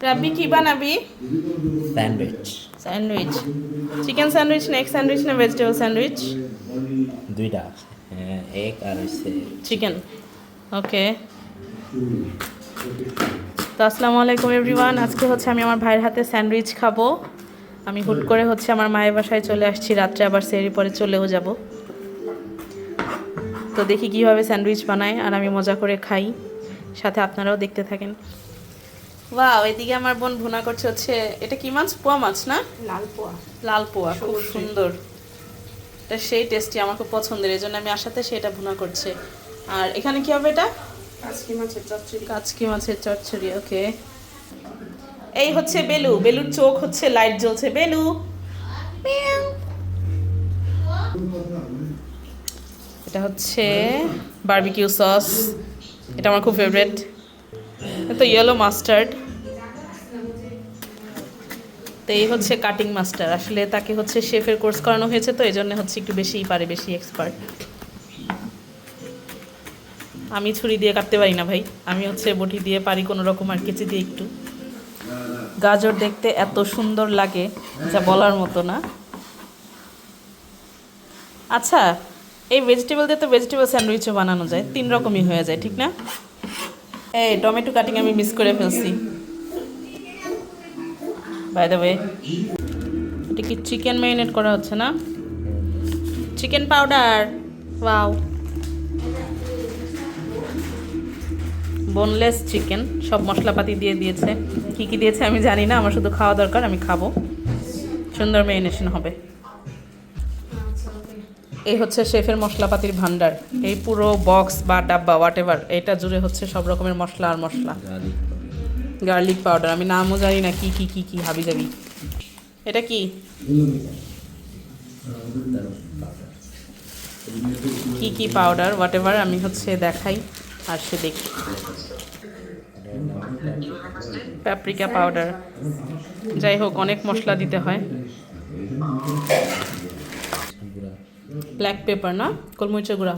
রাব্বি কি বানাবি? Sandwich. Sandwich. Chicken sandwich না এগ স্যান্ডউইচ না ভেজিটেবল স্যান্ডউইচ? দুইটা আছে, এগ আর হচ্ছে চিকেন। ওকে। তো আসসালামু আলাইকুম এভরিওয়ান। আজকে হচ্ছে আমি আমার ভাইয়ের হাতে স্যান্ডউইচ খাবো। আমি হুট করে হচ্ছে আমার মায়ের বাসায় চলে আসছি, রাত্রে আবার সেরি পরে চলেও যাব। তো দেখি কীভাবে স্যান্ডউইচ বানায় আর আমি মজা করে খাই, সাথে আপনারাও দেখতে থাকেন। ওয়াও, এদিকে আমার বোন ভুনা করছে হচ্ছে, এটা কি মাছ? পোয়া মাছ না? লাল পোয়া। লাল পোয়া, খুব সুন্দর। এটা সেই টেস্টি, আমার খুব পছন্দের, এই জন্য আমি আসাতে সেটা ভুনা করছে। আর এখানে কি হবে এটা? কাচকি মাছের চচ্চড়ি। কাচকি মাছের চচ্চড়ি। ওকে। এই হচ্ছে বেলু, বেলুর চোখ হচ্ছে লাইট জ্বলছে। বেলু মিয়াও। এটা হচ্ছে বারবিকিউ সস, এটা আমার খুব ফেভারিট। তো ইয়েলো মাস্টার্ড। তো এই হচ্ছে কাটিং মাস্টার, আসলে তাকে হচ্ছে শেফের কোর্স করানো হয়েছে, তো এই জন্য হচ্ছে একটু বেশিই পারে, বেশি এক্সপার্ট। আমি ছুরি দিয়ে কাটতে পারি না ভাই, আমি হচ্ছে বটি দিয়ে পারি কোনো রকম, আর কেচি দিয়ে একটু। গাজর দেখতে এত সুন্দর লাগে যা বলার মতো না। আচ্ছা, এই ভেজিটেবল দিয়ে তো ভেজিটেবল স্যান্ডউইচও বানানো যায়, 3 রকমই হয়ে যায়, ঠিক না? এই টমেটো কাটিং আমি মিস করে ফেলছি, বাই দ্য ওয়ে। এটা কি চিকেন ম্যারিনেট করা হচ্ছে না? Chicken powder. Wow, boneless chicken, সব মশলাপাতি দিয়ে দিয়েছে। কি কি দিয়েছে আমি জানি না, আমার শুধু খাওয়া দরকার, আমি খাবো। সুন্দর ম্যারিনেশন হবে। এই হচ্ছে শেফের মশলাপাতির ভান্ডার, এই পুরো বক্স বা ডাব্বা হোয়াট এভার, এটা জুড়ে হচ্ছে সব রকমের মশলা আর মশলা। গার্লিক পাউডার, আমি নামও জানি না কি কি কি কি হাবি যাবি। এটা কি কি কি পাউডার হোয়াট এভার, আমি হচ্ছে দেখাই আর সে দেখি। প্যাপ্রিকা পাউডার, যাই হোক অনেক মশলা দিতে হয়। ব্ল্যাক পেপার না, গোলমরিচের গুঁড়া।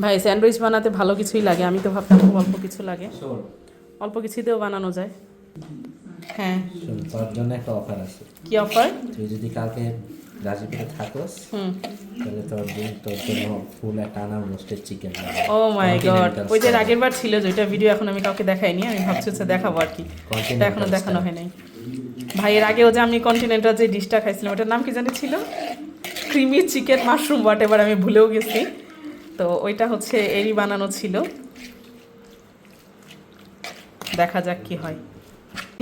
ভাই স্যান্ডউইচ বানাতে ভালো কিছুই লাগে, আমি তো ভাবতাম খুব অল্প কিছু লাগে, অল্প কিছুতেও বানানো যায়। হ্যাঁ, তোর জন্য একটা অফার আছে। কি অফার? তুই যদি কালকে গাজীপুরে থাকোস তাহলে তোর জন্য ফুল একটা আনার রোস্টেড চিকেন। ও মাই গড, ওই যে আগের বার ছিল যে ওইটা ভিডিও এখন আমি কাউকে দেখাইনি, আমি ভাবছি হচ্ছে দেখাবো আর কি, এটা এখনো দেখানো হয় নাই। ভাইয়ের আগেও যে আমি কন্টিনেন্টাল যে ডিশটা খাইছিলাম ওটার নাম কি জানি ছিল, creamy chicken mushroom what ever, আমি ভুলেও গেছি। তো ওইটা হচ্ছে এরই বানানো ছিল, দেখা যাক কি হয়।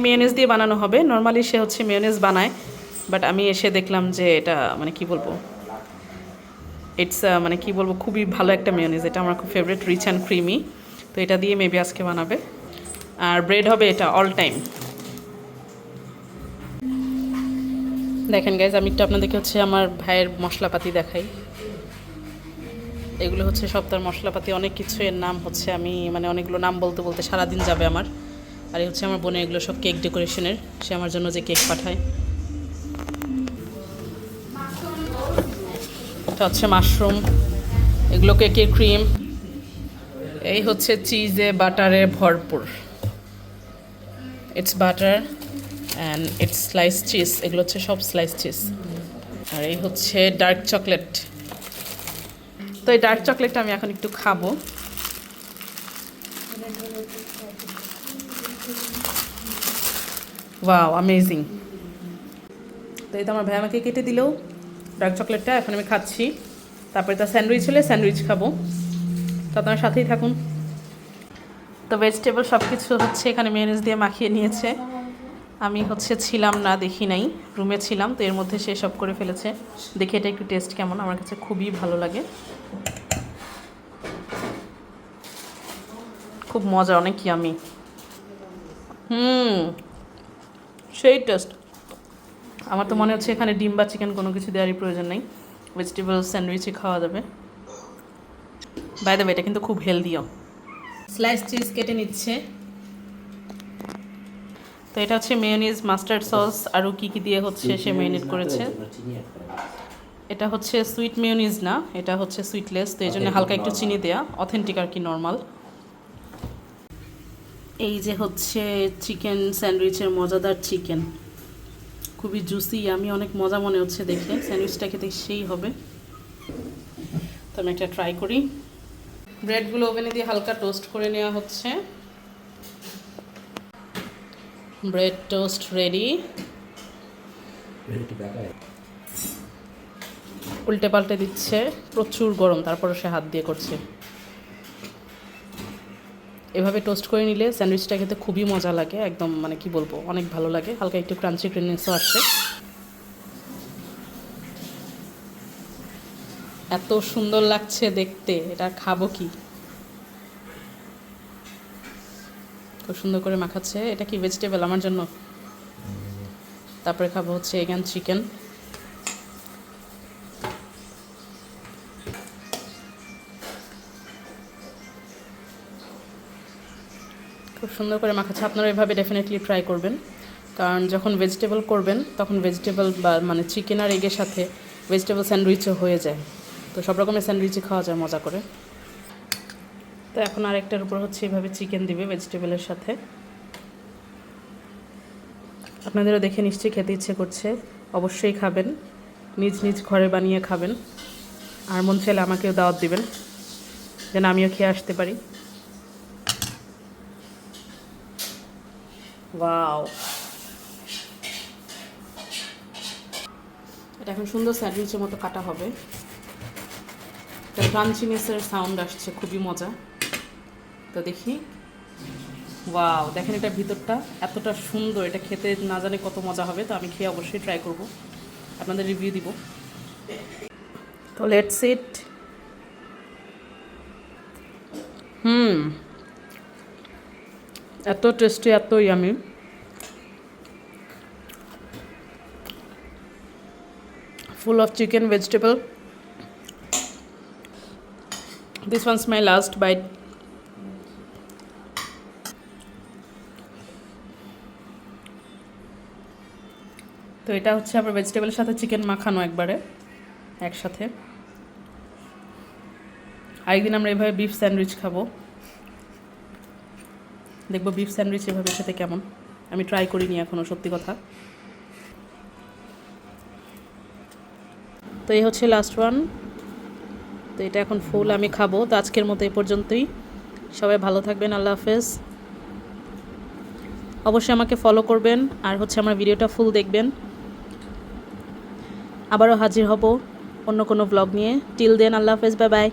মেয়োনেজ দিয়ে বানানো হবে, নর্মালি সে হচ্ছে মেয়োনেজ বানায়, বাট আমি এসে দেখলাম যে এটা মানে কি বলবো, ইটস মানে কি বলবো, খুবই ভালো একটা মেয়োনেজ, এটা আমার খুব ফেভারিট, রিচ অ্যান্ড ক্রিমি। তো এটা দিয়ে মেবি আজকে বানাবে। আর ব্রেড হবে এটা অল টাইম। দেখেন গাইজ, আমি একটু আপনাদেরকে হচ্ছে আমার ভাইয়ের মশলাপাতি দেখাই। এগুলো হচ্ছে সব তার মশলাপাতি, অনেক কিছু এর নাম হচ্ছে, আমি মানে অনেকগুলো নাম বলতে বলতে সারাদিন যাবে আমার। আর এই হচ্ছে আমার বোনের, এগুলো সব কেক ডেকোরেশনের, সে আমার জন্য যে কেক পাঠায়। এটা হচ্ছে মাশরুম, এগুলো কেকের ক্রিম। এই হচ্ছে চিজে বাটারে ভরপুর, it's butter and it's slice cheese, এগুলো হচ্ছে সব স্লাইস চিজ। আর এই হচ্ছে ডার্ক চকলেট। তো এই ডার্ক চকলেটটা আমি এখন একটু খাবো। Wow, amazing. তো এই তো আমার ভাই আমাকে কেটে দিল ডার্ক চকলেটটা, এখন আমি খাচ্ছি। তারপরে তার স্যান্ডউইচ হলে স্যান্ডউইচ খাবো, তো আপনার সাথেই থাকুন। তো ভেজিটেবল সব কিছু হচ্ছে এখানে মেয়োনেজ দিয়ে মাখিয়ে নিয়েছে, আমি হচ্ছে ছিলাম না, দেখি নাই, রুমে ছিলাম, তো এর মধ্যে সে সব করে ফেলেছে। দেখি এটা একটু টেস্ট কেমন, আমার কাছে খুবই ভালো লাগে, খুব মজা, অনেক ইয়ামি। সেই টেস্ট। আমার তো মনে হচ্ছে এখানে ডিম বা চিকেন কোনো কিছু দেওয়ারই প্রয়োজন নেই, ভেজিটেবল স্যান্ডউইচই খাওয়া যাবে। বাই দ্য ওয়ে, এটা কিন্তু খুব হেলদিও। স্লাইস চিজ কেটে নিচ্ছে। তো এটা হচ্ছে মেয়োনিজ, মাস্টার্ড সস, আরও কী কী দিয়ে হচ্ছে সে মেরিনেট করেছে। এটা হচ্ছে সুইট মেয়োনিজ না, এটা হচ্ছে সুইটলেস, তো এই জন্য Authentic হালকা একটু normal. চিনি দেয়া, অথেন্টিক আর কি নর্মাল। এই যে হচ্ছে চিকেন স্যান্ডউইচের মজাদার চিকেন, খুবই জুসি, আমি অনেক মজা মনে হচ্ছে দেখে। স্যান্ডউইচটা খেতে সেই হবে। তো আমি একটা ট্রাই করি। ব্রেডগুলো ওভেনে দিয়ে হালকা টোস্ট করে নেওয়া হচ্ছে। Bread toast ready. Ready to back out. উল্টে পাল্টে দিচ্ছে, প্রচুর গরম, তারপরে সে হাত দিয়ে করছে। এভাবে টোস্ট করে নিলে স্যান্ডউইচটা খেতে খুবই মজা লাগে, একদম মানে কি বলবো, অনেক ভালো লাগে। হালকা একটু ক্রাঞ্চি ক্রিমনেসও আসে। এত সুন্দর লাগছে দেখতে, এটা খাবো কি। খুব সুন্দর করে মাখাচ্ছে। এটা কি ভেজিটেবল আমার জন্য? তারপরে খাবো হচ্ছে এগ অ্যান্ড চিকেন। খুব সুন্দর করে মাখাচ্ছে। আপনারা এভাবে ডেফিনেটলি ট্রাই করবেন, কারণ যখন ভেজিটেবল করবেন তখন ভেজিটেবল বা মানে চিকেন আর এগের সাথে ভেজিটেবল স্যান্ডউইচও হয়ে যায়, তো সব রকমের স্যান্ডউইচই খাওয়া যায় মজা করে। তো এখন আরেকটার উপর হচ্ছে এভাবে চিকেন দিবে ভেজিটেবলের সাথে। আপনাদেরও দেখে নিশ্চয়ই খেতে ইচ্ছে করছে, অবশ্যই খাবেন, নিজ নিজ ঘরে বানিয়ে খাবেন। আর মন চাইলে আমাকেও দাওয়াত দিবেন, যেন আমিও খেয়ে আসতে পারি। ওয়াও, এটা এখন সুন্দর স্যান্ডউইচের মতো কাটা হবে। একটা ক্রাঞ্চিনেসের সাউন্ড আসছে, খুবই মজা। তো দেখি, ওয়াও, দেখেন এটা ভিতরটা এতটা সুন্দর, এটা খেতে না জানি কত মজা হবে। তো আমি খেয়ে অবশ্যই ট্রাই করব, আপনাদের রিভিউ দিব। তো লেটস ইট। এত টেস্টি, এত yummy. Full of chicken, vegetable. This one's my last bite. তো এটা হচ্ছে আবার ভেজিটেবলের সাথে চিকেন মাখানো একবারে একসাথে। আরেকদিন আমরা এভাবে বিফ স্যান্ডউইচ খাবো, দেখবো বিফ স্যান্ডউইচ এভাবে খেতে কেমন। আমি ট্রাই করিনি এখনও, সত্যি কথা। তো এই হচ্ছে লাস্ট ওয়ান। তো এটা এখন ফুল আমি খাবো। তো আজকের মতো এই পর্যন্তই। সবাই ভালো থাকবেন, আল্লাহ হাফেজ। অবশ্যই আমাকে ফলো করবেন, আর হচ্ছে আমার ভিডিওটা ফুল দেখবেন। আবারও হাজির হব অন্য কোনো ব্লগ নিয়ে। টিল দেন, আল্লাহ হাফেজ, বাই বাই।